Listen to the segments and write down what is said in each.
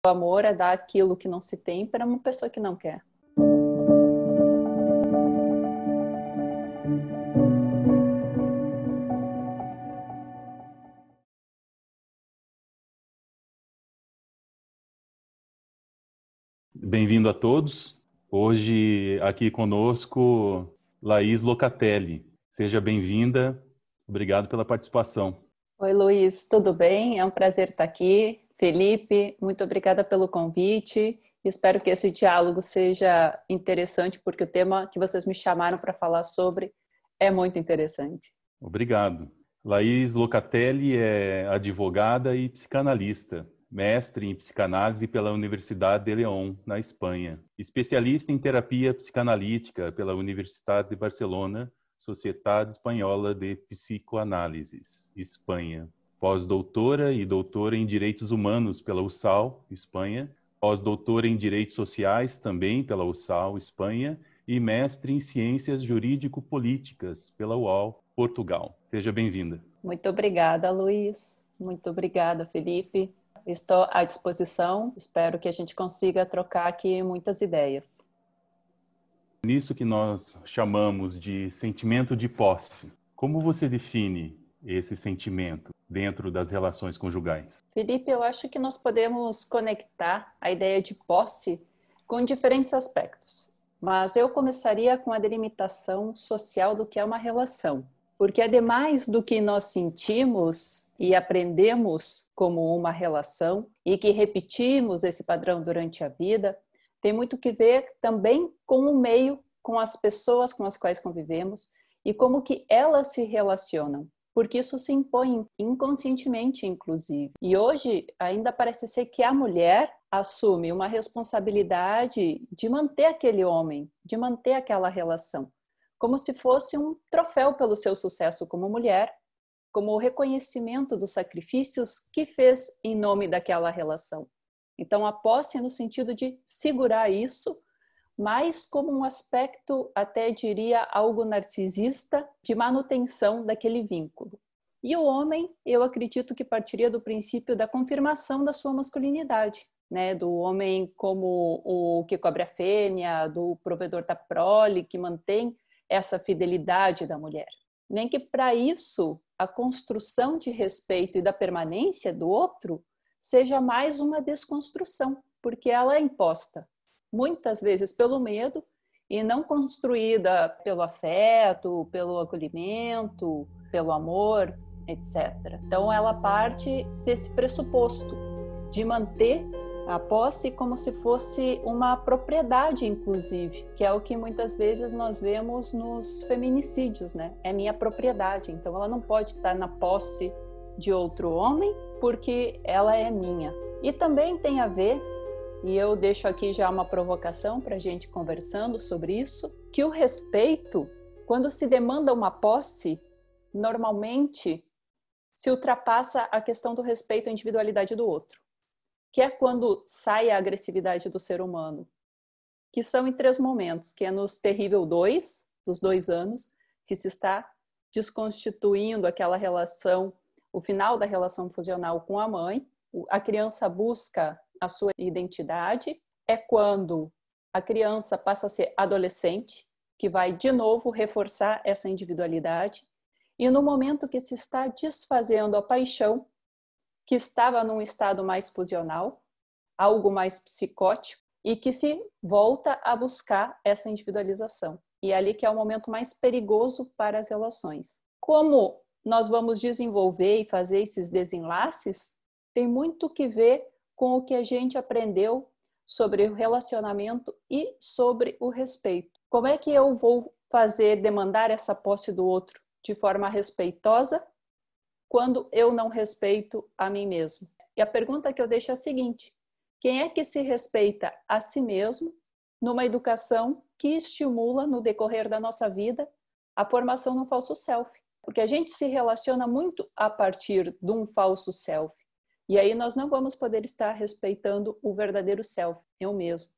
O amor é dar aquilo que não se tem para uma pessoa que não quer. Bem-vindo a todos. Hoje aqui conosco Laís Locatelli. Seja bem-vinda. Obrigado pela participação. Oi, Luiz, tudo bem? É um prazer estar aqui. Felipe, muito obrigada pelo convite. Espero que esse diálogo seja interessante, porque o tema que vocês me chamaram para falar sobre é muito interessante. Obrigado. Laís Locatelli é advogada e psicanalista, mestre em psicanálise pela Universidade de León, na Espanha, especialista em terapia psicanalítica pela Universidade de Barcelona, Sociedade Espanhola de Psicoanálisis, Espanha. Pós-doutora e doutora em Direitos Humanos pela USAL, Espanha. Pós-doutora em Direitos Sociais, também pela USAL, Espanha. E mestre em Ciências Jurídico-Políticas pela UOL, Portugal. Seja bem-vinda. Muito obrigada, Luiz. Muito obrigada, Felipe. Estou à disposição. Espero que a gente consiga trocar aqui muitas ideias. Nisso que nós chamamos de sentimento de posse, como você define esse sentimento dentro das relações conjugais? Felipe, eu acho que nós podemos conectar a ideia de posse com diferentes aspectos. Mas eu começaria com a delimitação social do que é uma relação. Porque ademais do que nós sentimos e aprendemos como uma relação e que repetimos esse padrão durante a vida, tem muito que ver também com o meio, com as pessoas com as quais convivemos e como que elas se relacionam. Porque isso se impõe inconscientemente, inclusive. E hoje ainda parece ser que a mulher assume uma responsabilidade de manter aquele homem, de manter aquela relação, como se fosse um troféu pelo seu sucesso como mulher, como o reconhecimento dos sacrifícios que fez em nome daquela relação. Então, a posse no sentido de segurar isso, mas como um aspecto, até diria, algo narcisista, de manutenção daquele vínculo. E o homem, eu acredito que partiria do princípio da confirmação da sua masculinidade, né? Do homem como o que cobre a fêmea, do provedor da prole, que mantém essa fidelidade da mulher. Nem que para isso a construção de respeito e da permanência do outro seja mais uma desconstrução, porque ela é imposta muitas vezes pelo medo e não construída pelo afeto, pelo acolhimento, pelo amor, etc. Então ela parte desse pressuposto de manter a posse como se fosse uma propriedade, inclusive, que é o que muitas vezes nós vemos nos feminicídios, né? É minha propriedade, então ela não pode estar na posse de outro homem porque ela é minha. E também tem a ver, e eu deixo aqui já uma provocação para a gente conversando sobre isso, que o respeito, quando se demanda uma posse, normalmente se ultrapassa a questão do respeito à individualidade do outro, que é quando sai a agressividade do ser humano, que são em 3 momentos, que é nos terrível 2, dos 2 anos, que se está desconstituindo aquela relação, o final da relação fusional com a mãe, a criança busca a sua identidade, é quando a criança passa a ser adolescente, que vai de novo reforçar essa individualidade, e no momento que se está desfazendo a paixão, que estava num estado mais fusional, algo mais psicótico, e que se volta a buscar essa individualização. E é ali que é o momento mais perigoso para as relações. Como nós vamos desenvolver e fazer esses desenlaces, tem muito que ver com o que a gente aprendeu sobre o relacionamento e sobre o respeito. Como é que eu vou demandar essa posse do outro de forma respeitosa quando eu não respeito a mim mesmo? E a pergunta que eu deixo é a seguinte: quem é que se respeita a si mesmo numa educação que estimula, no decorrer da nossa vida, a formação no falso self? Porque a gente se relaciona muito a partir de um falso self. E aí nós não vamos poder estar respeitando o verdadeiro self, eu mesmo.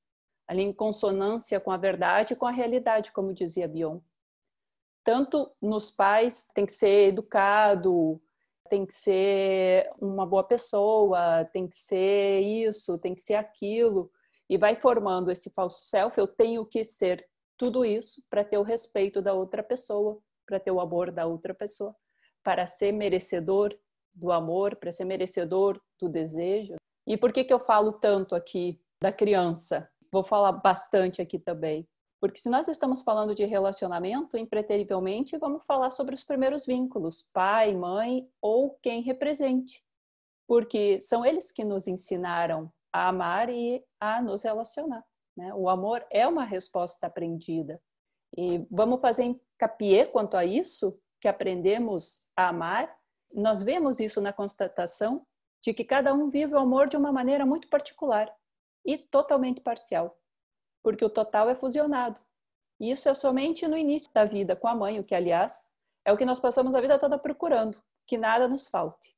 Ali em consonância com a verdade e com a realidade, como dizia Bion. Tanto nos pais, tem que ser educado, tem que ser uma boa pessoa, tem que ser isso, tem que ser aquilo, e vai formando esse falso self. Eu tenho que ser tudo isso para ter o respeito da outra pessoa, para ter o amor da outra pessoa, para ser merecedor do amor, para ser merecedor do desejo. E por que eu falo tanto aqui da criança? Vou falar bastante aqui também. Porque se nós estamos falando de relacionamento, impreterivelmente vamos falar sobre os primeiros vínculos, pai, mãe ou quem represente. Porque são eles que nos ensinaram a amar e a nos relacionar, né? O amor é uma resposta aprendida. E vamos fazer capiê quanto a isso, que aprendemos a amar. Nós vemos isso na constatação de que cada um vive o amor de uma maneira muito particular e totalmente parcial, porque o total é fusionado. E isso é somente no início da vida com a mãe, o que, aliás, é o que nós passamos a vida toda procurando, que nada nos falte.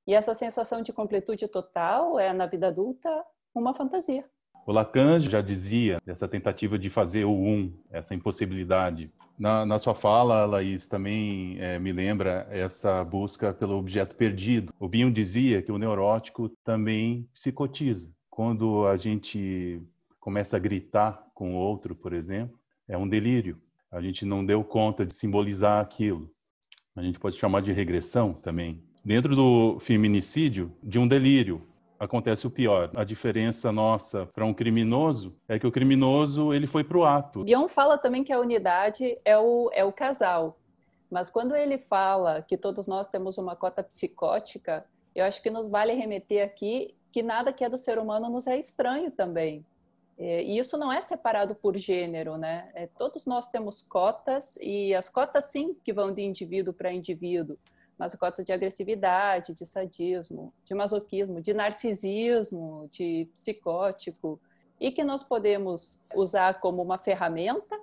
E essa sensação de completude total é, na vida adulta, uma fantasia. O Lacan já dizia dessa tentativa de fazer o essa impossibilidade. Na sua fala, Laís, também me lembra essa busca pelo objeto perdido. O Bion dizia que o neurótico também psicotiza. Quando a gente começa a gritar com o outro, por exemplo, é um delírio. A gente não deu conta de simbolizar aquilo. A gente pode chamar de regressão também. Dentro do feminicídio, de um delírio, acontece o pior. A diferença nossa para um criminoso é que o criminoso ele foi para o ato. Bion fala também que a unidade é o casal. Mas quando ele fala que todos nós temos uma cota psicótica, eu acho que nos vale remeter aqui que nada que é do ser humano nos é estranho também. E isso não é separado por gênero, né? Todos nós temos cotas, e as cotas sim que vão de indivíduo para indivíduo, mas a cota de agressividade, de sadismo, de masoquismo, de narcisismo, de psicótico, e que nós podemos usar como uma ferramenta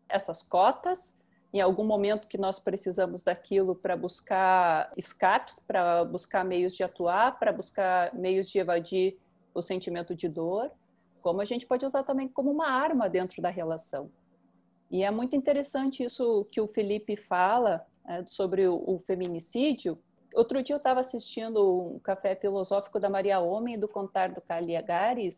essas cotas, em algum momento que nós precisamos daquilo para buscar escapes, para buscar meios de atuar, para buscar meios de evadir o sentimento de dor, como a gente pode usar também como uma arma dentro da relação. E é muito interessante isso que o Felipe fala sobre o feminicídio. Outro dia eu estava assistindo um café filosófico da Maria Homem, do Contar do Caligari,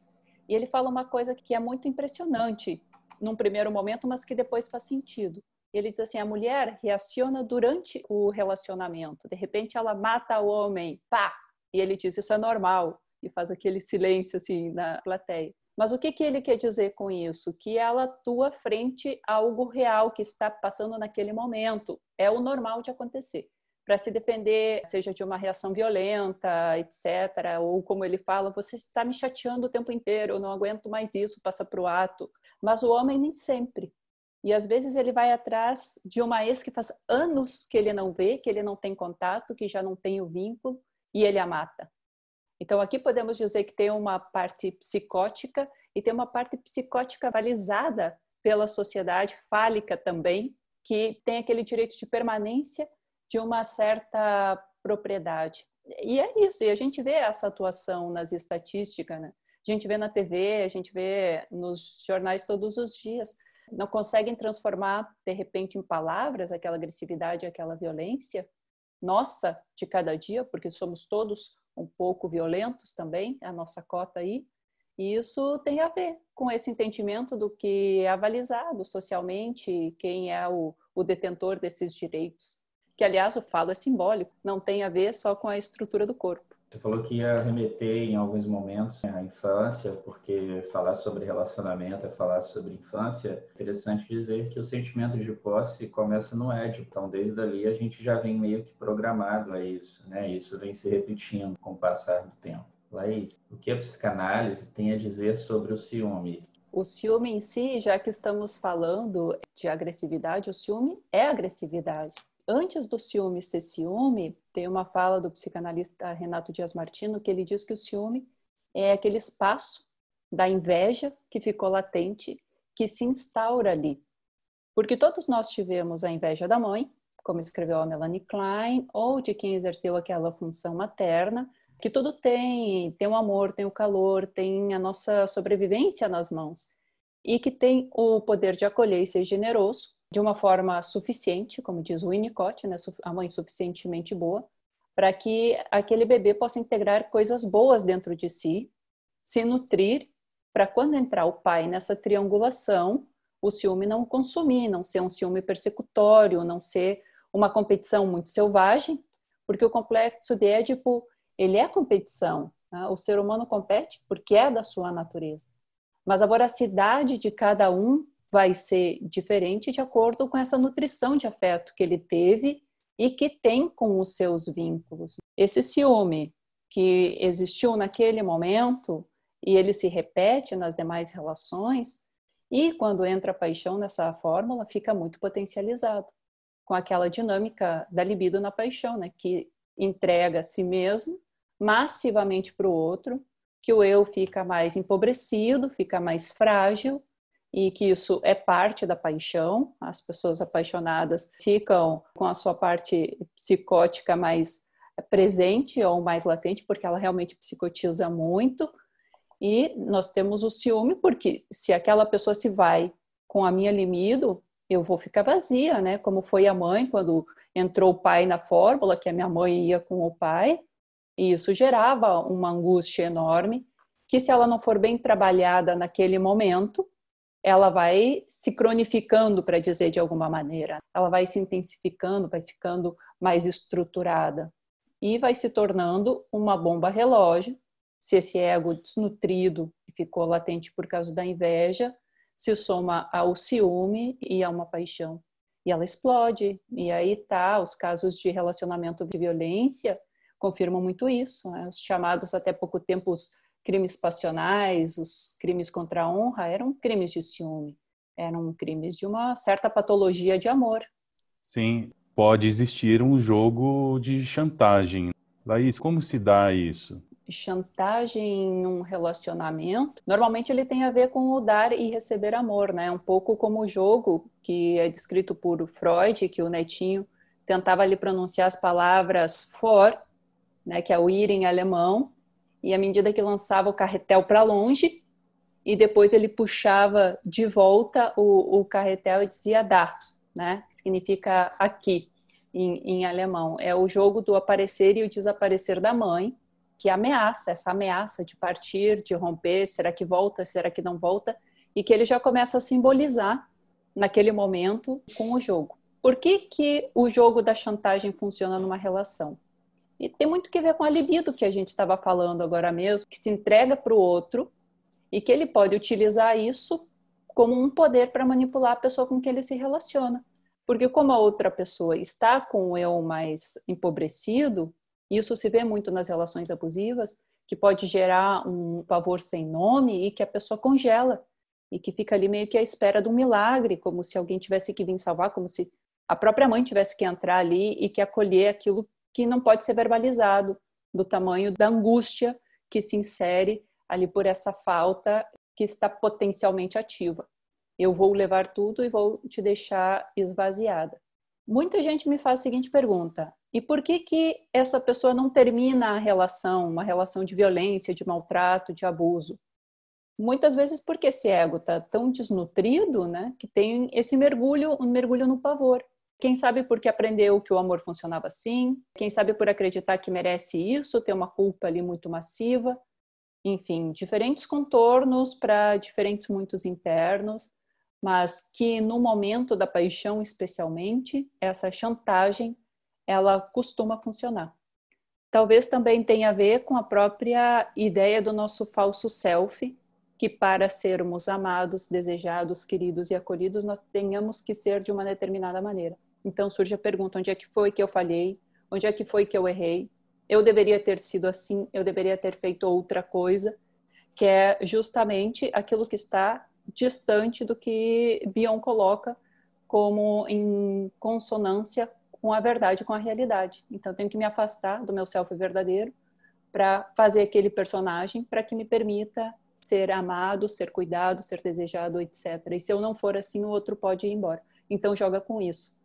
e ele fala uma coisa que é muito impressionante num primeiro momento, mas que depois faz sentido. Ele diz assim, a mulher reaciona durante o relacionamento. De repente ela mata o homem, pá! E ele diz, isso é normal. E faz aquele silêncio assim na plateia. Mas o que ele quer dizer com isso? Que ela atua frente a algo real que está passando naquele momento. É o normal de acontecer. Para se defender, seja de uma reação violenta, etc. Ou como ele fala, você está me chateando o tempo inteiro, eu não aguento mais isso, passa para o ato. Mas o homem nem sempre. E às vezes ele vai atrás de uma ex que faz anos que ele não vê, que ele não tem contato, que já não tem o vínculo, e ele a mata. Então, aqui podemos dizer que tem uma parte psicótica e tem uma parte psicótica avalizada pela sociedade fálica também, que tem aquele direito de permanência de uma certa propriedade. E é isso, e a gente vê essa atuação nas estatísticas, né? A gente vê na TV, a gente vê nos jornais todos os dias. Não conseguem transformar, de repente, em palavras aquela agressividade, aquela violência nossa de cada dia, porque somos todos um pouco violentos também, a nossa cota aí, e isso tem a ver com esse entendimento do que é avalizado socialmente, quem é o detentor desses direitos, que aliás o falo é simbólico, não tem a ver só com a estrutura do corpo. Você falou que ia remeter em alguns momentos à infância, porque falar sobre relacionamento é falar sobre infância. Interessante dizer que o sentimento de posse começa no Édipo. Então, desde ali, a gente já vem meio que programado a isso, né? Isso vem se repetindo com o passar do tempo. Laís, o que a psicanálise tem a dizer sobre o ciúme? O ciúme em si, já que estamos falando de agressividade, o ciúme é agressividade. Antes do ciúme ser ciúme, tem uma fala do psicanalista Renato Dias Martino que ele diz que o ciúme é aquele espaço da inveja que ficou latente, que se instaura ali. Porque todos nós tivemos a inveja da mãe, como escreveu a Melanie Klein, ou de quem exerceu aquela função materna, que tudo tem o amor, tem o calor, tem a nossa sobrevivência nas mãos, e que tem o poder de acolher e ser generoso, de uma forma suficiente, como diz o Winnicott, né? A mãe suficientemente boa, para que aquele bebê possa integrar coisas boas dentro de si, se nutrir, para quando entrar o pai nessa triangulação, o ciúme não o consumir, não ser um ciúme persecutório, não ser uma competição muito selvagem, porque o complexo de Édipo, ele é competição. Né? O ser humano compete porque é da sua natureza. Mas a voracidade de cada um vai ser diferente de acordo com essa nutrição de afeto que ele teve e que tem com os seus vínculos. Esse ciúme que existiu naquele momento e ele se repete nas demais relações, e quando entra a paixão nessa fórmula, fica muito potencializado, com aquela dinâmica da libido na paixão, né? Que entrega a si mesmo massivamente para o outro, que o eu fica mais empobrecido, fica mais frágil, e que isso é parte da paixão. As pessoas apaixonadas ficam com a sua parte psicótica mais presente ou mais latente, porque ela realmente psicotiza muito. E nós temos o ciúme, porque se aquela pessoa se vai com a minha libido, eu vou ficar vazia, né? Como foi a mãe quando entrou o pai na fórmula, que a minha mãe ia com o pai, e isso gerava uma angústia enorme, que se ela não for bem trabalhada naquele momento, ela vai se cronificando, para dizer de alguma maneira. Ela vai se intensificando, vai ficando mais estruturada e vai se tornando uma bomba relógio. Se esse ego desnutrido, que ficou latente por causa da inveja, se soma ao ciúme e a uma paixão. E ela explode. E aí tá, os casos de relacionamento de violência confirmam muito isso. Né? Os chamados até pouco tempo os crimes passionais, os crimes contra a honra, eram crimes de ciúme, eram crimes de uma certa patologia de amor. Sim, pode existir um jogo de chantagem. Laís, como se dá isso? Chantagem em um relacionamento, normalmente ele tem a ver com o dar e receber amor, né? Um pouco como o jogo que é descrito por Freud, que o netinho tentava ali pronunciar as palavras for, né, que é o ir em alemão, e à medida que lançava o carretel para longe, e depois ele puxava de volta o carretel e dizia da, né? Que significa aqui, em alemão. É o jogo do aparecer e o desaparecer da mãe, que ameaça, essa ameaça de partir, de romper, será que volta, será que não volta, e que ele já começa a simbolizar naquele momento com o jogo. Por que que o jogo da chantagem funciona numa relação? E tem muito que ver com a libido que a gente estava falando agora mesmo, que se entrega para o outro e que ele pode utilizar isso como um poder para manipular a pessoa com quem ele se relaciona. Porque como a outra pessoa está com o eu mais empobrecido, isso se vê muito nas relações abusivas, que pode gerar um pavor sem nome e que a pessoa congela e que fica ali meio que à espera de um milagre, como se alguém tivesse que vir salvar, como se a própria mãe tivesse que entrar ali e que acolher aquilo que não pode ser verbalizado, do tamanho da angústia que se insere ali por essa falta que está potencialmente ativa. Eu vou levar tudo e vou te deixar esvaziada. Muita gente me faz a seguinte pergunta: e por que que essa pessoa não termina a relação, uma relação de violência, de maltrato, de abuso? Muitas vezes porque esse ego está tão desnutrido, né, que tem esse mergulho, um mergulho no pavor. Quem sabe porque aprendeu que o amor funcionava assim, quem sabe por acreditar que merece isso, ter uma culpa ali muito massiva. Enfim, diferentes contornos para diferentes muitos internos, mas que no momento da paixão especialmente, essa chantagem, ela costuma funcionar. Talvez também tenha a ver com a própria ideia do nosso falso self, que para sermos amados, desejados, queridos e acolhidos, nós tenhamos que ser de uma determinada maneira. Então surge a pergunta: onde é que foi que eu falhei? Onde é que foi que eu errei? Eu deveria ter sido assim, eu deveria ter feito outra coisa, que é justamente aquilo que está distante do que Bion coloca como em consonância com a verdade, com a realidade. Então eu tenho que me afastar do meu self verdadeiro para fazer aquele personagem para que me permita ser amado, ser cuidado, ser desejado, etc. E se eu não for assim, o outro pode ir embora. Então joga com isso.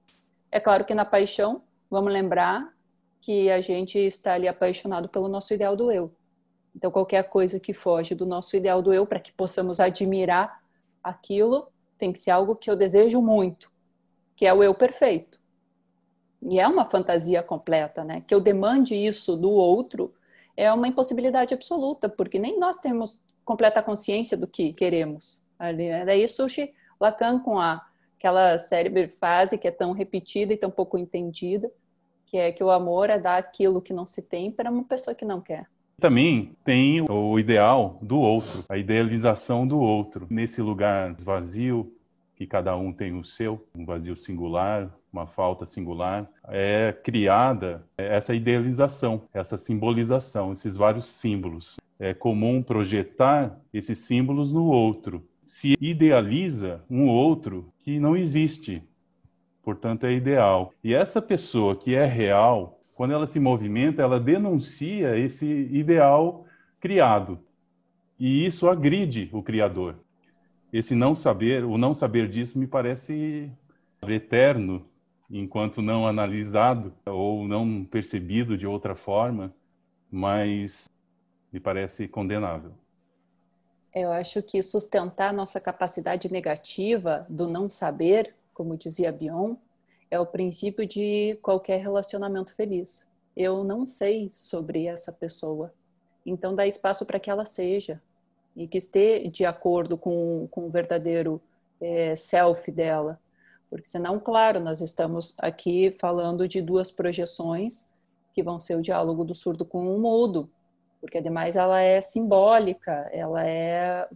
É claro que na paixão, vamos lembrar que a gente está ali apaixonado pelo nosso ideal do eu. Então qualquer coisa que foge do nosso ideal do eu, para que possamos admirar aquilo, tem que ser algo que eu desejo muito, que é o eu perfeito. E é uma fantasia completa, né? Que eu demande isso do outro é uma impossibilidade absoluta, porque nem nós temos completa consciência do que queremos. Ali, né? Daí surge Lacan com aquela célebre frase que é tão repetida e tão pouco entendida, que é que o amor é dar aquilo que não se tem para uma pessoa que não quer. Também tem o ideal do outro, a idealização do outro. Nesse lugar vazio, que cada um tem o seu, um vazio singular, uma falta singular, é criada essa idealização, essa simbolização, esses vários símbolos. É comum projetar esses símbolos no outro. Se idealiza um outro que não existe, portanto é ideal. E essa pessoa que é real, quando ela se movimenta, ela denuncia esse ideal criado. E isso agride o Criador. Esse não saber, o não saber disso me parece eterno, enquanto não analisado ou não percebido de outra forma, mas me parece condenável. Eu acho que sustentar nossa capacidade negativa do não saber, como dizia Bion, é o princípio de qualquer relacionamento feliz. Eu não sei sobre essa pessoa, então dá espaço para que ela seja e que esteja de acordo com o verdadeiro self dela. Porque senão, claro, nós estamos aqui falando de duas projeções que vão ser o diálogo do surdo com o mudo, porque ademais ela é simbólica, ela é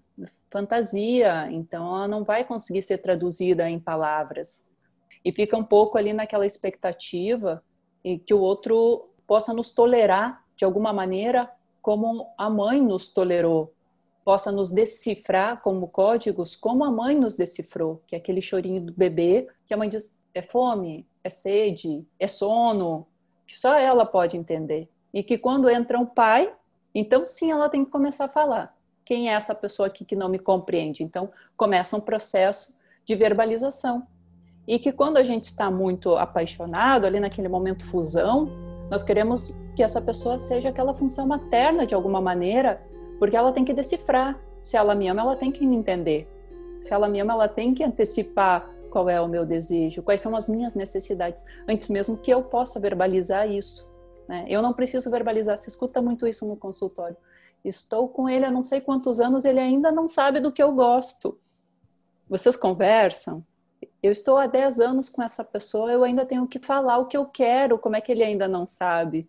fantasia, então ela não vai conseguir ser traduzida em palavras. E fica um pouco ali naquela expectativa e que o outro possa nos tolerar de alguma maneira como a mãe nos tolerou, possa nos decifrar como códigos como a mãe nos decifrou, que é aquele chorinho do bebê, que a mãe diz, é fome, é sede, é sono, que só ela pode entender. E que quando entra um pai, então sim ela tem que começar a falar. Quem é essa pessoa aqui que não me compreende? Então começa um processo de verbalização. E que quando a gente está muito apaixonado, ali naquele momento fusão, nós queremos que essa pessoa seja aquela função materna de alguma maneira, porque ela tem que decifrar. Se ela me ama, ela tem que me entender. Se ela me ama, ela tem que antecipar qual é o meu desejo, quais são as minhas necessidades, antes mesmo que eu possa verbalizar isso. Né? Eu não preciso verbalizar, se escuta muito isso no consultório. Estou com ele há não sei quantos anos, ele ainda não sabe do que eu gosto. Vocês conversam? Eu estou há 10 anos com essa pessoa, eu ainda tenho que falar o que eu quero, como é que ele ainda não sabe?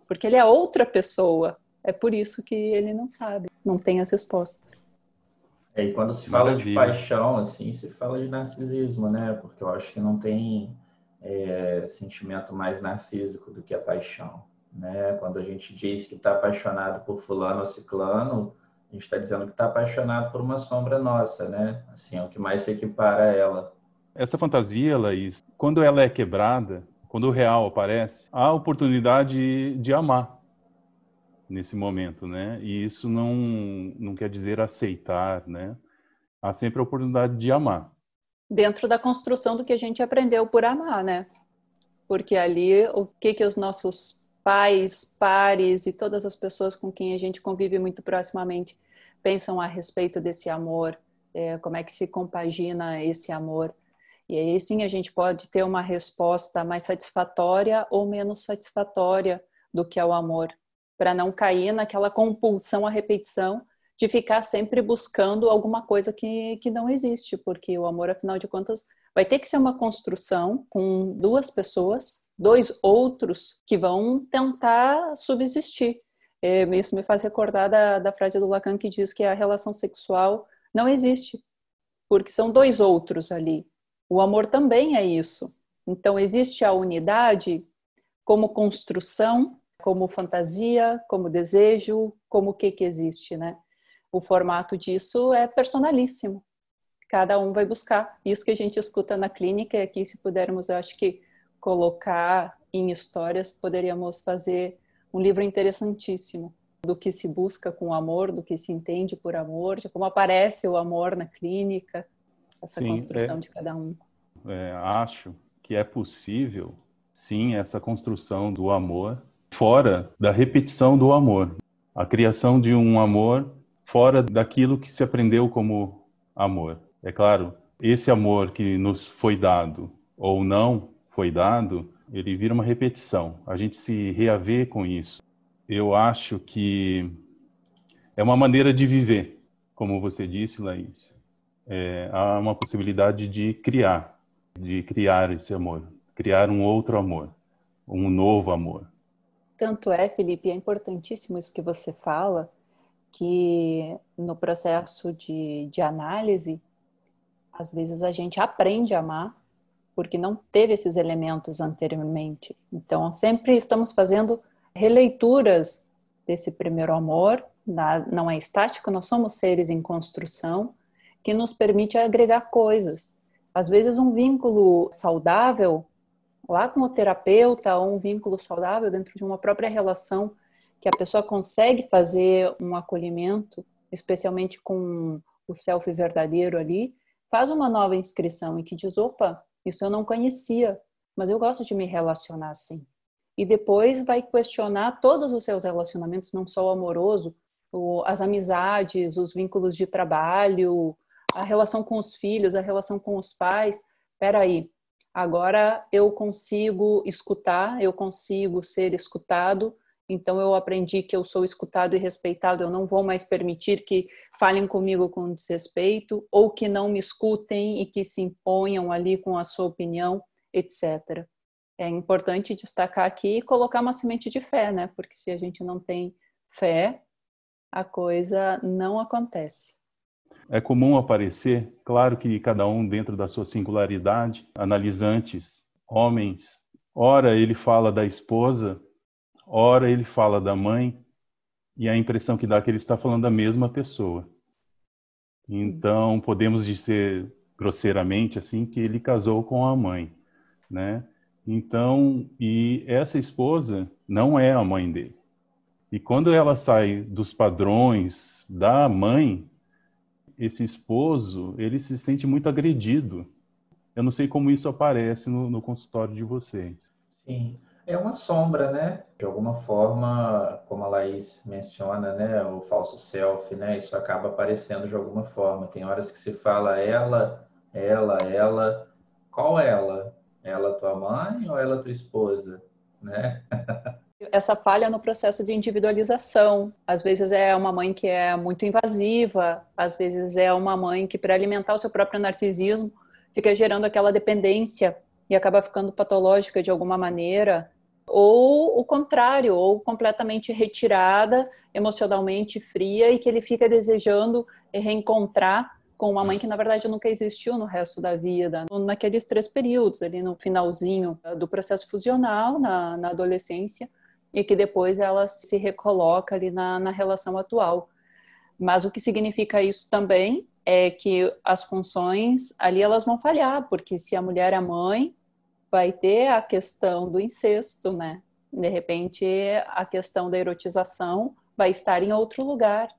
Porque ele é outra pessoa. É por isso que ele não sabe, não tem as respostas. E quando se fala de Maravilha. paixão, assim, se fala de narcisismo, né? Porque eu acho que não tem sentimento mais narcísico do que a paixão, né? Quando a gente diz que está apaixonado por fulano ou ciclano, a gente está dizendo que está apaixonado por uma sombra nossa, né? Assim, é o que mais se equipara a ela. Essa fantasia, Laís, quando ela é quebrada, quando o real aparece, há a oportunidade de amar nesse momento, né? E isso não quer dizer aceitar, né? Há sempre a oportunidade de amar. Dentro da construção do que a gente aprendeu por amar, né? Porque ali, o que os nossos pais, pares e todas as pessoas com quem a gente convive muito proximamente pensam a respeito desse amor, como é que se compagina esse amor. E aí sim a gente pode ter uma resposta mais satisfatória ou menos satisfatória do que é o amor, para não cair naquela compulsão à repetição de ficar sempre buscando alguma coisa que não existe, porque o amor, afinal de contas, vai ter que ser uma construção com duas pessoas, dois outros que vão tentar subsistir. Isso me faz recordar da frase do Lacan que diz que a relação sexual não existe, porque são dois outros ali. O amor também é isso. Então, existe a unidade como construção, como fantasia, como desejo, como o que existe, né? O formato disso é personalíssimo. Cada um vai buscar. Isso que a gente escuta na clínica, e aqui, se pudermos, eu acho que colocar em histórias, poderíamos fazer um livro interessantíssimo do que se busca com o amor, do que se entende por amor, de como aparece o amor na clínica, essa Sim, construção de cada um. acho que é possível, sim, essa construção do amor fora da repetição do amor. A criação de um amor fora daquilo que se aprendeu como amor. É claro, esse amor que nos foi dado ou não foi dado ele vira uma repetição. A gente se reaver com isso. Eu acho que é uma maneira de viver, como você disse, Laís. Há uma possibilidade de criar esse amor, criar um outro amor, um novo amor. Tanto é, Felipe, é importantíssimo isso que você fala, que no processo de análise, às vezes a gente aprende a amar, porque não teve esses elementos anteriormente. Então, sempre estamos fazendo releituras desse primeiro amor, não é estático, nós somos seres em construção, que nos permite agregar coisas. Às vezes, um vínculo saudável, lá com o terapeuta, ou um vínculo saudável dentro de uma própria relação, que a pessoa consegue fazer um acolhimento, especialmente com o self verdadeiro ali, faz uma nova inscrição e que diz, opa, isso eu não conhecia, mas eu gosto de me relacionar assim. E depois vai questionar todos os seus relacionamentos, não só o amoroso, as amizades, os vínculos de trabalho, a relação com os filhos, a relação com os pais. Espera aí, agora eu consigo escutar, eu consigo ser escutado, então eu aprendi que eu sou escutado e respeitado, eu não vou mais permitir que falem comigo com desrespeito, ou que não me escutem e que se imponham ali com a sua opinião, etc. É importante destacar aqui e colocar uma semente de fé, né? Porque se a gente não tem fé, a coisa não acontece. É comum aparecer, claro que cada um dentro da sua singularidade, analisantes, homens, ora ele fala da esposa, ora ele fala da mãe, e a impressão que dá é que ele está falando da mesma pessoa. Então, podemos dizer grosseiramente assim que ele casou com a mãe, né? Então, e essa esposa não é a mãe dele. E quando ela sai dos padrões da mãe, esse esposo, ele se sente muito agredido. Eu não sei como isso aparece no consultório de vocês. Sim, é uma sombra, né? De alguma forma, como a Laís menciona, né? O falso self, né? Isso acaba aparecendo de alguma forma. Tem horas que se fala ela. Qual ela? Ela tua mãe ou ela tua esposa, né? Essa falha no processo de individualização. Às vezes é uma mãe que é muito invasiva, às vezes é uma mãe que, para alimentar o seu próprio narcisismo, fica gerando aquela dependência e acaba ficando patológica de alguma maneira, ou o contrário, ou completamente retirada, emocionalmente fria, e que ele fica desejando reencontrar com uma mãe que, na verdade, nunca existiu no resto da vida. Naqueles 3 períodos, ali no finalzinho do processo fusional, na adolescência, e que depois ela se recoloca ali na relação atual. Mas o que significa isso também é que as funções ali elas vão falhar, porque se a mulher é mãe, vai ter a questão do incesto, né? De repente, a questão da erotização vai estar em outro lugar,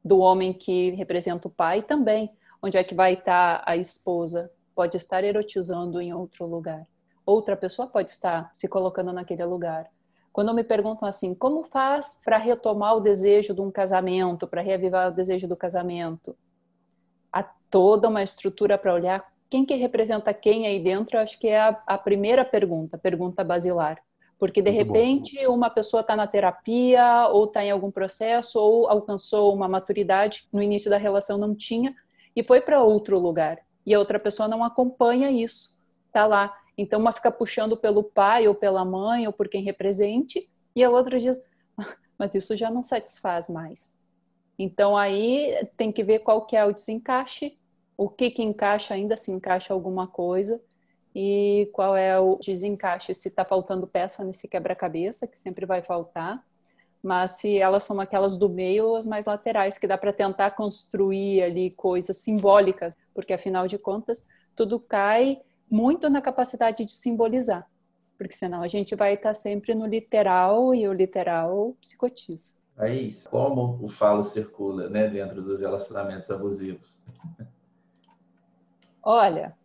do homem que representa o pai também. Onde é que vai estar a esposa? Pode estar erotizando em outro lugar. Outra pessoa pode estar se colocando naquele lugar. Quando me perguntam assim, como faz para retomar o desejo de um casamento, para reavivar o desejo do casamento? Há toda uma estrutura para olhar quem que representa quem aí dentro, eu acho que é a primeira pergunta, pergunta basilar. Porque, de Muito bom. repente, uma pessoa está na terapia, ou está em algum processo, ou alcançou uma maturidade, no início da relação não tinha, e foi para outro lugar. E a outra pessoa não acompanha isso, está lá. Então, uma fica puxando pelo pai, ou pela mãe, ou por quem represente, e a outra diz, mas isso já não satisfaz mais. Então, aí tem que ver qual que é o desencaixe, o que encaixa, ainda se encaixa alguma coisa, e qual é o desencaixe, se está faltando peça nesse quebra-cabeça, que sempre vai faltar, mas se elas são aquelas do meio ou as mais laterais, que dá para tentar construir ali coisas simbólicas, porque afinal de contas, tudo cai muito na capacidade de simbolizar, porque senão a gente vai estar sempre no literal, e o literal psicotiza. É isso. Como o falo circula, né, dentro dos relacionamentos abusivos? Olha,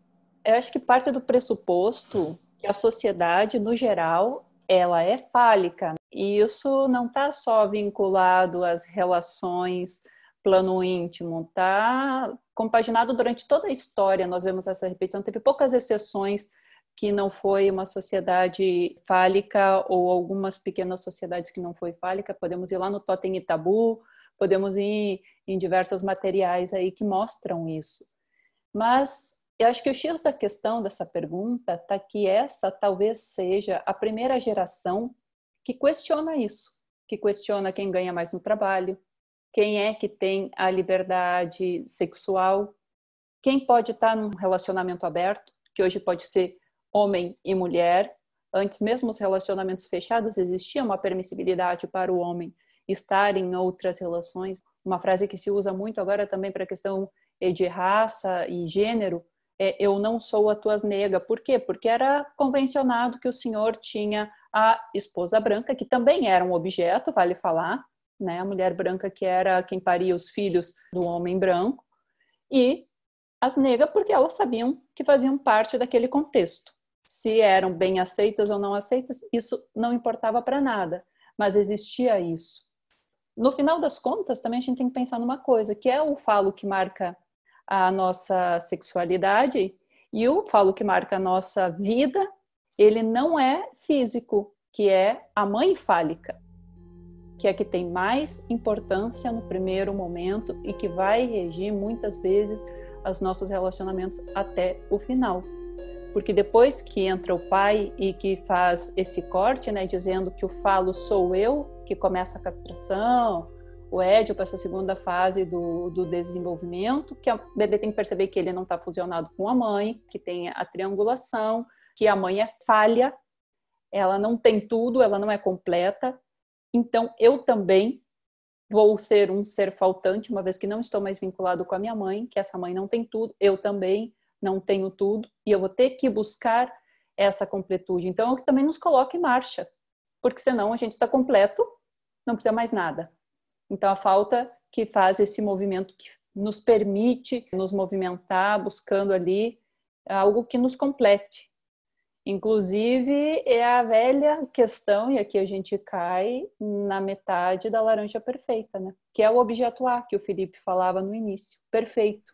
eu acho que parte do pressuposto que a sociedade, no geral, ela é fálica. E isso não está só vinculado às relações plano íntimo, está compaginado durante toda a história. Nós vemos essa repetição, teve poucas exceções que não foi uma sociedade fálica ou algumas pequenas sociedades que não foi fálica. Podemos ir lá no Totem e Tabu, podemos ir em diversos materiais aí que mostram isso. Mas eu acho que o X da questão dessa pergunta está que essa talvez seja a primeira geração que questiona isso, que questiona quem ganha mais no trabalho, quem é que tem a liberdade sexual, quem pode estar num relacionamento aberto, que hoje pode ser homem e mulher. Antes, mesmo os relacionamentos fechados, existia uma permissibilidade para o homem estar em outras relações. Uma frase que se usa muito agora também para a questão de raça e gênero é: eu não sou a tua nega. Por quê? Porque era convencionado que o senhor tinha a esposa branca, que também era um objeto, vale falar, né? A mulher branca que era quem paria os filhos do homem branco, e as negras porque elas sabiam que faziam parte daquele contexto. Se eram bem aceitas ou não aceitas, isso não importava para nada, mas existia isso. No final das contas, também a gente tem que pensar numa coisa, que é o falo que marca a nossa sexualidade e o falo que marca a nossa vida, ele não é físico, que é a mãe fálica, que é que tem mais importância no primeiro momento e que vai regir muitas vezes os nossos relacionamentos até o final. Porque depois que entra o pai e que faz esse corte, né, dizendo que o falo sou eu, que começa a castração, o édio para essa segunda fase do desenvolvimento, que o bebê tem que perceber que ele não está fusionado com a mãe, que tem a triangulação, que a mãe é falha, ela não tem tudo, ela não é completa. Então, eu também vou ser um ser faltante, uma vez que não estou mais vinculado com a minha mãe, que essa mãe não tem tudo, eu também não tenho tudo, e eu vou ter que buscar essa completude. Então, é o que também nos coloca em marcha, porque senão a gente está completo, não precisa mais nada. Então, a falta que faz esse movimento, que nos permite nos movimentar, buscando ali algo que nos complete. Inclusive, é a velha questão, e aqui a gente cai na metade da laranja perfeita, né? Que é o objeto A, que o Felipe falava no início, perfeito,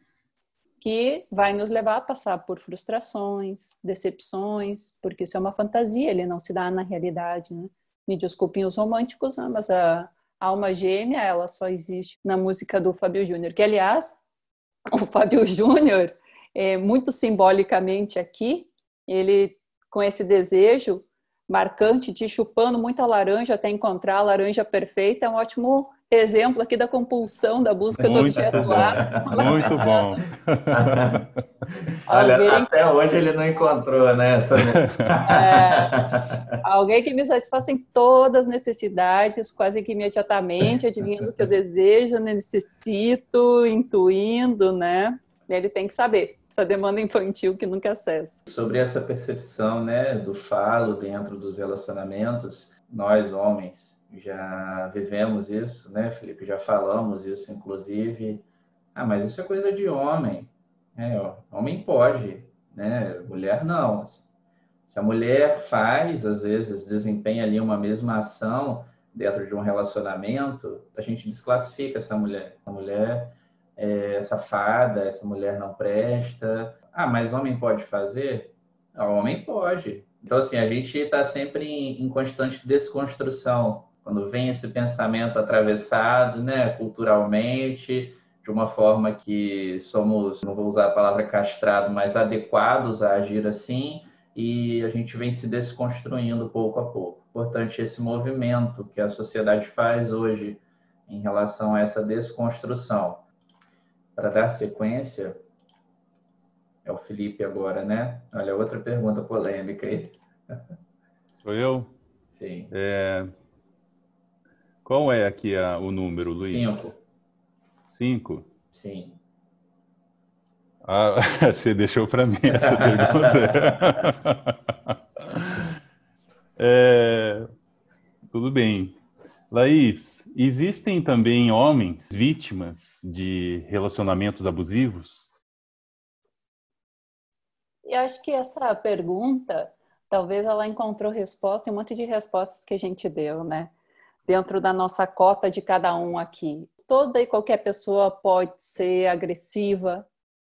que vai nos levar a passar por frustrações, decepções, porque isso é uma fantasia, ele não se dá na realidade, né? Me desculpem os românticos, né? Mas a alma gêmea, ela só existe na música do Fábio Júnior, que, aliás, o Fábio Júnior, muito simbolicamente aqui, ele com esse desejo marcante de chupando muita laranja até encontrar a laranja perfeita, é um ótimo exemplo aqui da compulsão da busca do objeto A. Muito bom. Olha, até hoje ele não encontrou, né? Alguém que me satisfaça em todas as necessidades, quase que imediatamente, adivinhando o que eu desejo, necessito, intuindo, né? Ele tem que saber essa demanda infantil que nunca cessa. Sobre essa percepção, né, do falo dentro dos relacionamentos, nós homens já vivemos isso, né, Felipe? Já falamos isso, inclusive. Mas isso é coisa de homem. Homem pode, né? Mulher não. Se a mulher faz, às vezes, desempenha ali uma mesma ação dentro de um relacionamento, a gente desclassifica essa mulher. Essa mulher é safada, essa mulher não presta. Mas homem pode fazer? Homem pode. Então, assim, a gente está sempre em constante desconstrução. Quando vem esse pensamento atravessado, né, culturalmente, de uma forma que somos, não vou usar a palavra castrado, mas adequados a agir assim, e a gente vem se desconstruindo pouco a pouco. Importante esse movimento que a sociedade faz hoje em relação a essa desconstrução. Para dar sequência, é o Felipe agora, né? Olha, outra pergunta polêmica aí. Sou eu? Sim. Qual é aqui o número, Luiz? 5. 5? Sim. Você deixou para mim essa pergunta. Tudo bem. Laís, existem também homens vítimas de relacionamentos abusivos? Eu acho que essa pergunta, talvez ela encontrou resposta em um monte de respostas que a gente deu, né? Dentro da nossa cota de cada um aqui. Toda e qualquer pessoa pode ser agressiva,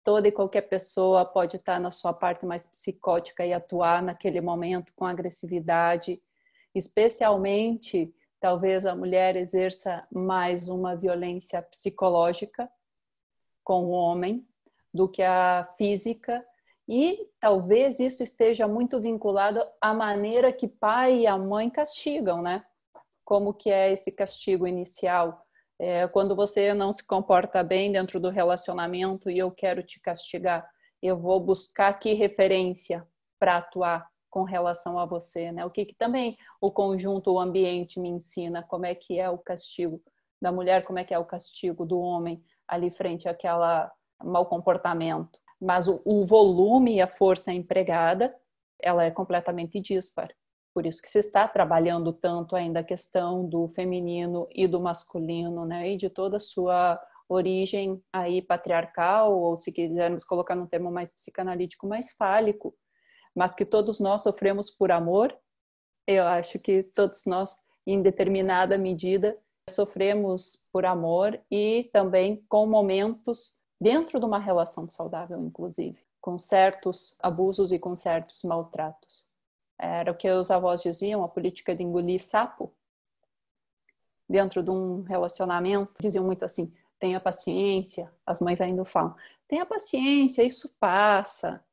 toda e qualquer pessoa pode estar na sua parte mais psicótica e atuar naquele momento com agressividade, especialmente talvez a mulher exerça mais uma violência psicológica com o homem do que a física, e talvez isso esteja muito vinculado à maneira que pai e a mãe castigam, né? Como que é esse castigo inicial? Quando você não se comporta bem dentro do relacionamento e eu quero te castigar, eu vou buscar que referência para atuar com relação a você, né? O que também o conjunto, o ambiente me ensina, como é que é o castigo da mulher, como é que é o castigo do homem ali frente àquela mau comportamento. Mas o volume e a força empregada, ela é completamente dispar. Por isso que se está trabalhando tanto ainda a questão do feminino e do masculino, né? E de toda a sua origem aí patriarcal, ou se quisermos colocar num termo mais psicanalítico, mais fálico, mas que todos nós sofremos por amor. Eu acho que todos nós, em determinada medida, sofremos por amor e também com momentos dentro de uma relação saudável, inclusive, com certos abusos e com certos maltratos. Era o que os avós diziam, a política de engolir sapo. Dentro de um relacionamento, diziam muito assim, tenha paciência, as mães ainda falam, tenha paciência, isso passa.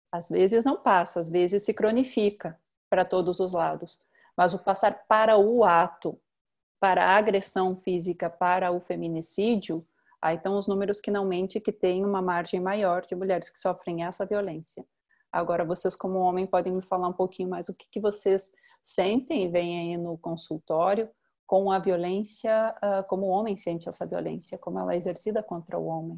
Às vezes não passa, às vezes se cronifica para todos os lados. Mas o passar para o ato, para a agressão física, para o feminicídio, aí estão os números que não mentem, que tem uma margem maior de mulheres que sofrem essa violência. Agora, vocês como homem podem me falar um pouquinho mais o que vocês sentem e veem aí no consultório com a violência, como o homem sente essa violência, como ela é exercida contra o homem.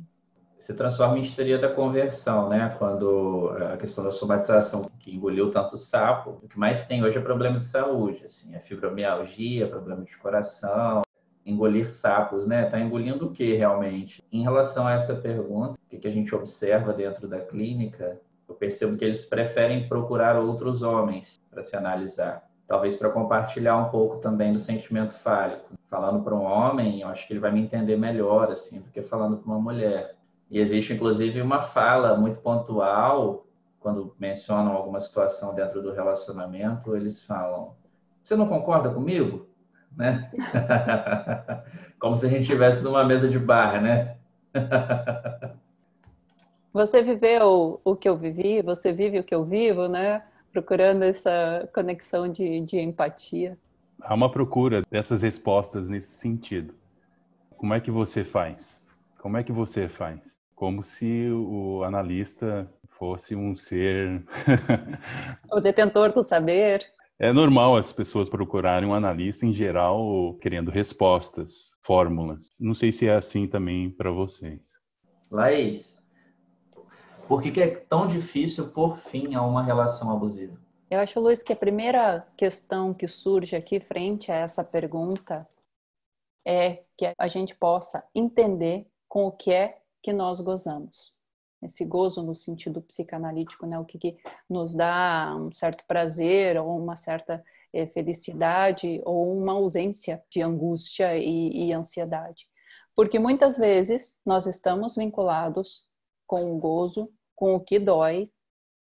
Se transforma em histeria da conversão, né? Quando a questão da somatização, que engoliu tanto sapo, o que mais tem hoje é problema de saúde, assim, é fibromialgia, problema de coração, engolir sapos, né? Tá engolindo o que realmente? Em relação a essa pergunta, o que a gente observa dentro da clínica, eu percebo que eles preferem procurar outros homens para se analisar. Talvez para compartilhar um pouco também do sentimento fálico. Falando para um homem, eu acho que ele vai me entender melhor, assim, do que falando para uma mulher. E existe, inclusive, uma fala muito pontual, quando mencionam alguma situação dentro do relacionamento, eles falam, você não concorda comigo? Né? Como se a gente estivesse numa mesa de bar, né? Você viveu o que eu vivi, você vive o que eu vivo, né? Procurando essa conexão de empatia. Há uma procura dessas respostas nesse sentido. Como é que você faz? Como é que você faz? Como se o analista fosse um ser... O detentor do saber. É normal as pessoas procurarem um analista, em geral, querendo respostas, fórmulas. Não sei se é assim também para vocês. Laís, por que é tão difícil pôr fim a uma relação abusiva? Eu acho, Luiz, que a primeira questão que surge aqui frente a essa pergunta é que a gente possa entender com o que é que nós gozamos. Esse gozo no sentido psicanalítico, né? O que nos dá um certo prazer ou uma certa felicidade ou uma ausência de angústia e ansiedade. Porque muitas vezes nós estamos vinculados com o gozo, com o que dói,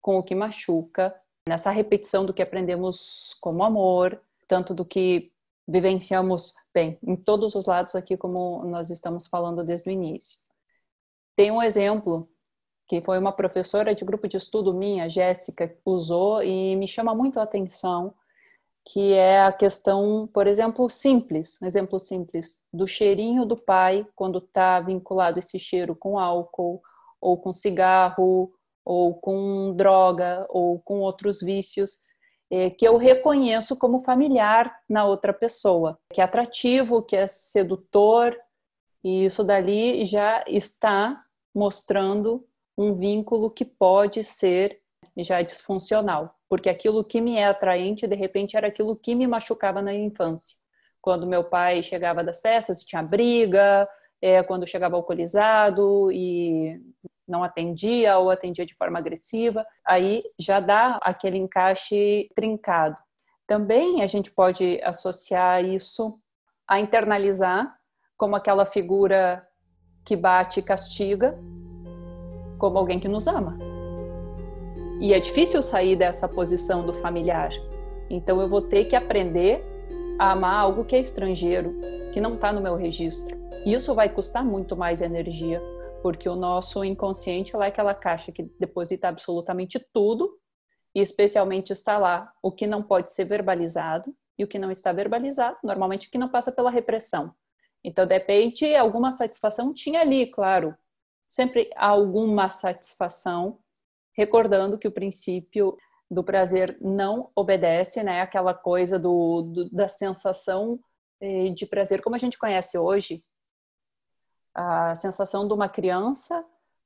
com o que machuca, nessa repetição do que aprendemos como amor, tanto do que vivenciamos, bem, em todos os lados aqui, como nós estamos falando desde o início. Tem um exemplo que foi uma professora de grupo de estudo minha, Jéssica, usou e me chama muito a atenção, que é a questão, por exemplo, um exemplo simples, do cheirinho do pai, quando está vinculado esse cheiro com álcool, ou com cigarro, ou com droga, ou com outros vícios, que eu reconheço como familiar na outra pessoa, que é atrativo, que é sedutor, e isso dali já está mostrando um vínculo que pode ser já disfuncional, porque aquilo que me é atraente, de repente, era aquilo que me machucava na infância. Quando meu pai chegava das festas, tinha briga, quando chegava alcoolizado e não atendia ou atendia de forma agressiva, aí já dá aquele encaixe trincado. Também a gente pode associar isso a internalizar como aquela figura que bate e castiga, como alguém que nos ama. E é difícil sair dessa posição do familiar. Então eu vou ter que aprender a amar algo que é estrangeiro, que não está no meu registro. E isso vai custar muito mais energia, porque o nosso inconsciente é aquela caixa que deposita absolutamente tudo, e especialmente está lá o que não pode ser verbalizado, e o que não está verbalizado, normalmente o que não passa pela repressão. Então, de repente, alguma satisfação tinha ali, claro. Sempre há alguma satisfação, recordando que o princípio do prazer não obedece, né? Aquela coisa da sensação de prazer, como a gente conhece hoje, a sensação de uma criança,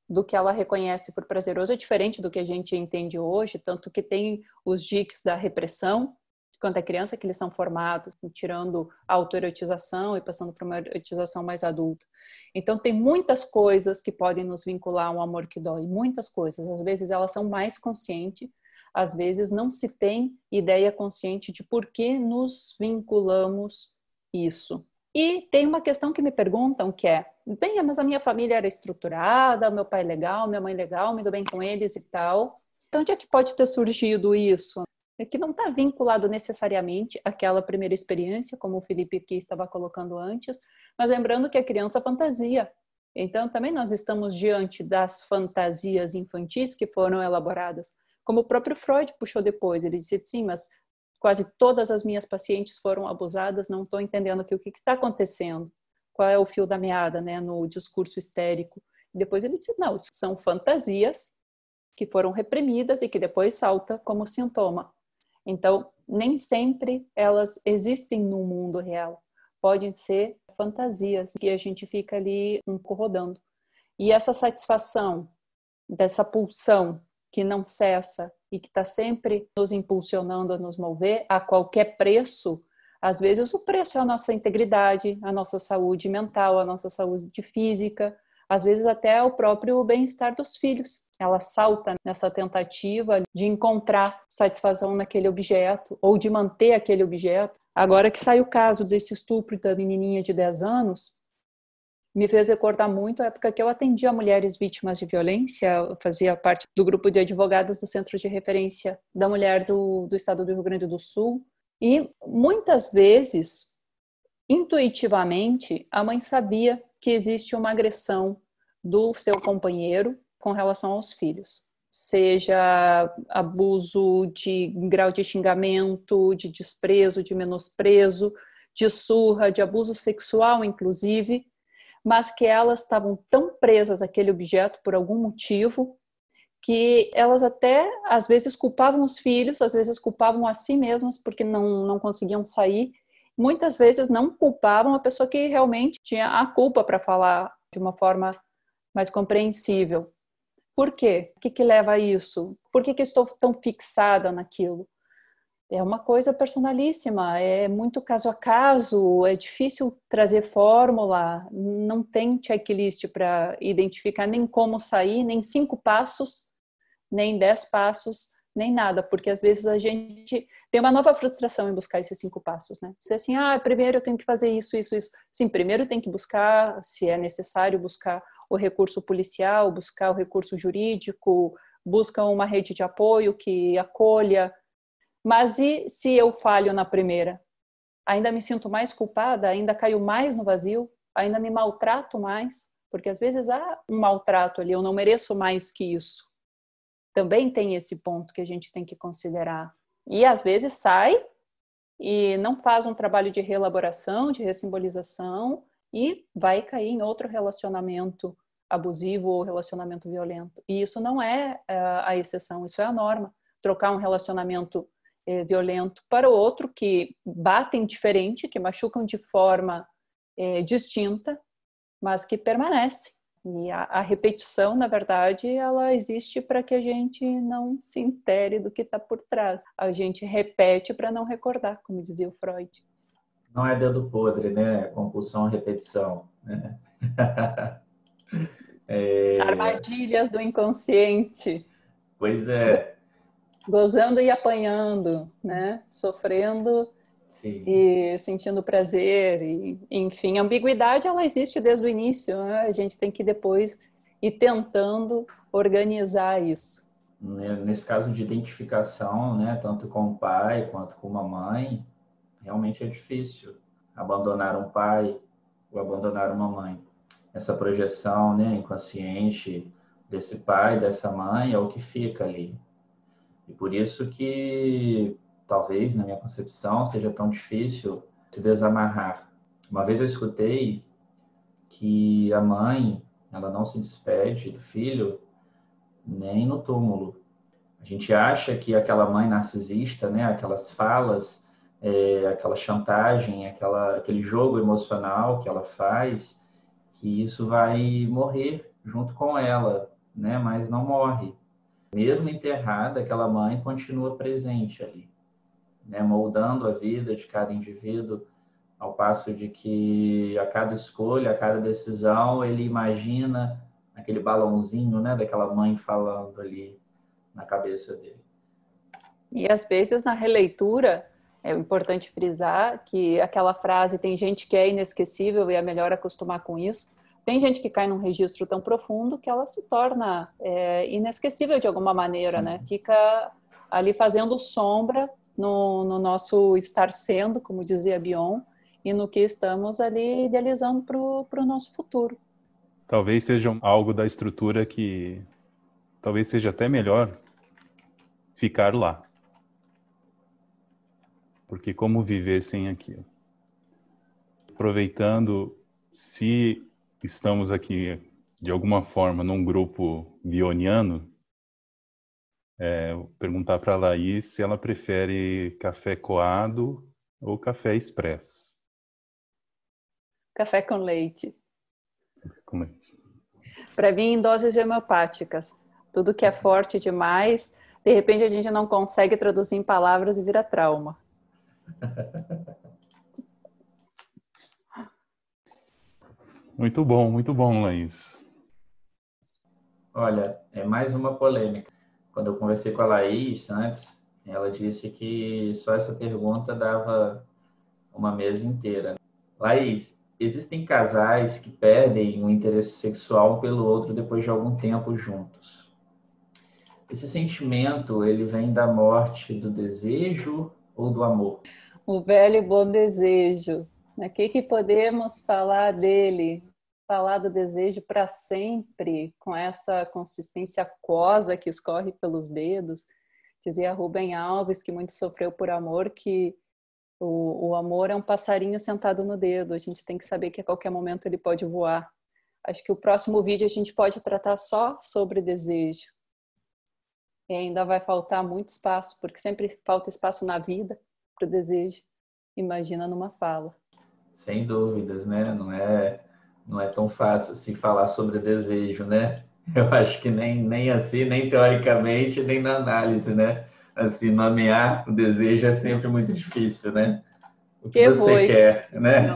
do que ela reconhece por prazeroso, é diferente do que a gente entende hoje, tanto que tem os diques da repressão, quando é criança, que eles são formados, tirando a autoerotização e passando para uma erotização mais adulta. Então, tem muitas coisas que podem nos vincular a um amor que dói, muitas coisas. Às vezes, elas são mais conscientes, às vezes, não se tem ideia consciente de por que nos vinculamos isso. E tem uma questão que me perguntam, que é, bem, mas a minha família era estruturada, meu pai é legal, minha mãe é legal, me dou bem com eles e tal. Então, onde é que pode ter surgido isso? É que não está vinculado necessariamente àquela primeira experiência, como o Felipe aqui estava colocando antes, mas lembrando que a criança fantasia. Então, também nós estamos diante das fantasias infantis que foram elaboradas. Como o próprio Freud puxou depois, ele disse, sim, mas quase todas as minhas pacientes foram abusadas, não estou entendendo aqui o que está acontecendo, qual é o fio da meada, né, no discurso histérico. E depois ele disse, não, são fantasias que foram reprimidas e que depois salta como sintoma. Então, nem sempre elas existem no mundo real. Podem ser fantasias que a gente fica ali rodando. E essa satisfação dessa pulsão que não cessa e que está sempre nos impulsionando a nos mover a qualquer preço, às vezes o preço é a nossa integridade, a nossa saúde mental, a nossa saúde física, às vezes até o próprio bem-estar dos filhos. Ela salta nessa tentativa de encontrar satisfação naquele objeto ou de manter aquele objeto. Agora que sai o caso desse estupro da menininha de 10 anos, me fez recordar muito a época que eu atendia mulheres vítimas de violência, eu fazia parte do grupo de advogadas do Centro de Referência da Mulher do Estado do Rio Grande do Sul, e muitas vezes, intuitivamente, a mãe sabia que existe uma agressão do seu companheiro com relação aos filhos, seja abuso de grau de xingamento, de desprezo, de menosprezo, de surra, de abuso sexual, inclusive, mas que elas estavam tão presas àquele objeto por algum motivo que elas até, às vezes, culpavam os filhos, às vezes culpavam a si mesmas porque não conseguiam sair. Muitas vezes não culpavam a pessoa que realmente tinha a culpa para falar de uma forma mais compreensível. Por quê? O que leva a isso? Por que estou tão fixada naquilo? É uma coisa personalíssima, é muito caso a caso, é difícil trazer fórmula, não tem checklist para identificar nem como sair, nem 5 passos, nem 10 passos, nem nada, porque às vezes a gente tem uma nova frustração em buscar esses 5 passos, né? Você assim, primeiro eu tenho que fazer isso. Sim, primeiro tem que buscar, se é necessário, buscar o recurso policial, buscar o recurso jurídico, busca uma rede de apoio que acolha. Mas e se eu falho na primeira? Ainda me sinto mais culpada? Ainda caio mais no vazio? Ainda me maltrato mais? Porque às vezes há um maltrato ali, eu não mereço mais que isso. Também tem esse ponto que a gente tem que considerar. E às vezes sai e não faz um trabalho de reelaboração, de ressimbolização e vai cair em outro relacionamento abusivo ou relacionamento violento. E isso não é a exceção, isso é a norma. Trocar um relacionamento violento para o outro, que batem diferente, que machucam de forma distinta, mas que permanece. E a repetição, na verdade, ela existe para que a gente não se intere do que está por trás. A gente repete para não recordar, como dizia o Freud. Não é dedo podre, né? Compulsão à repetição. Né? Armadilhas do inconsciente. Pois é. Gozando e apanhando, né? Sofrendo. Sim. E sentindo prazer, e, enfim, a ambiguidade ela existe desde o início, né? A gente tem que depois e tentando organizar isso. Nesse caso de identificação, né, tanto com o pai quanto com uma mãe, realmente é difícil abandonar um pai ou abandonar uma mãe. Essa projeção, né, inconsciente desse pai, dessa mãe, é o que fica ali. E por isso que, talvez, na minha concepção, seja tão difícil se desamarrar. Uma vez eu escutei que a mãe, ela não se despede do filho nem no túmulo. A gente acha que aquela mãe narcisista, né, aquelas falas, aquela chantagem, aquele jogo emocional que ela faz, que isso vai morrer junto com ela, né, mas não morre. Mesmo enterrada, aquela mãe continua presente ali, né, moldando a vida de cada indivíduo, ao passo de que a cada escolha, a cada decisão, ele imagina aquele balãozinho, né, daquela mãe falando ali na cabeça dele. E às vezes na releitura é importante frisar que aquela frase, tem gente que é inesquecível e é melhor acostumar com isso. Tem gente que cai num registro tão profundo que ela se torna inesquecível de alguma maneira, Sim. né? Fica ali fazendo sombra no nosso estar sendo, como dizia Bion, e no que estamos ali idealizando para o nosso futuro. Talvez seja algo da estrutura que talvez seja até melhor ficar lá. Porque como viver sem aquilo? Aproveitando, se estamos aqui de alguma forma num grupo bioniano, perguntar para a Laís se ela prefere café coado ou café expresso. Café com leite. Com leite. Para mim, em doses homeopáticas. Tudo que é forte demais, de repente a gente não consegue traduzir em palavras e vira trauma. Muito bom, Laís. Olha, é mais uma polêmica. Quando eu conversei com a Laís antes, ela disse que só essa pergunta dava uma mesa inteira. Laís, existem casais que perdem o interesse sexual um pelo outro depois de algum tempo juntos. Esse sentimento, ele vem da morte do desejo ou do amor? O velho e bom desejo. O que podemos falar dele? Falar do desejo para sempre, com essa consistência aquosa que escorre pelos dedos. Dizia Rubem Alves, que muito sofreu por amor, que o amor é um passarinho sentado no dedo. A gente tem que saber que a qualquer momento ele pode voar. Acho que o próximo vídeo a gente pode tratar só sobre desejo. E ainda vai faltar muito espaço, porque sempre falta espaço na vida para o desejo. Imagina numa fala. Sem dúvidas, né? Não é tão fácil assim falar sobre desejo, né? Eu acho que nem assim, nem teoricamente, nem na análise, né? Assim, nomear o desejo é sempre muito difícil, né? O que você quer, né?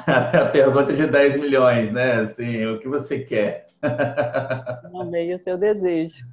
A pergunta de 10 milhões, né? Assim, o que você quer? Nomeie o seu desejo.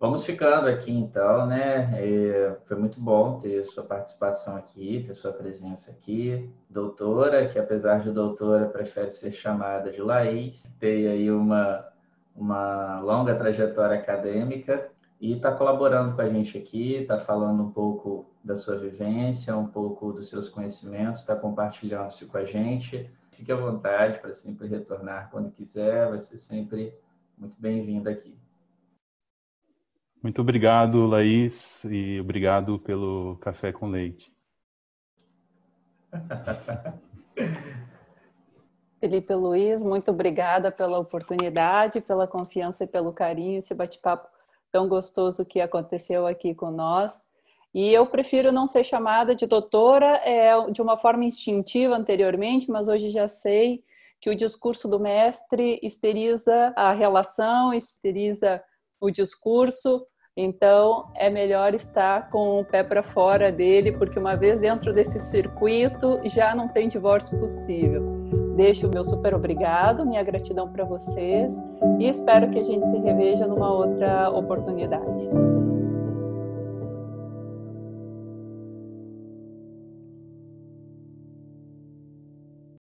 Vamos ficando aqui então, né? Foi muito bom ter sua participação aqui, ter sua presença aqui. Doutora, que apesar de doutora, prefere ser chamada de Laís, tem aí uma longa trajetória acadêmica e está colaborando com a gente aqui, está falando um pouco da sua vivência, um pouco dos seus conhecimentos, está compartilhando isso com a gente. Fique à vontade para sempre retornar quando quiser, vai ser sempre muito bem-vinda aqui. Muito obrigado, Laís, e obrigado pelo café com leite. Felipe Luiz, muito obrigada pela oportunidade, pela confiança e pelo carinho, esse bate-papo tão gostoso que aconteceu aqui com nós. E eu prefiro não ser chamada de doutora de uma forma instintiva anteriormente, mas hoje já sei que o discurso do mestre esteriliza a relação, esteriliza o discurso, então é melhor estar com o pé para fora dele, porque uma vez dentro desse circuito já não tem divórcio possível. Deixo o meu super obrigado, minha gratidão para vocês e espero que a gente se reveja numa outra oportunidade.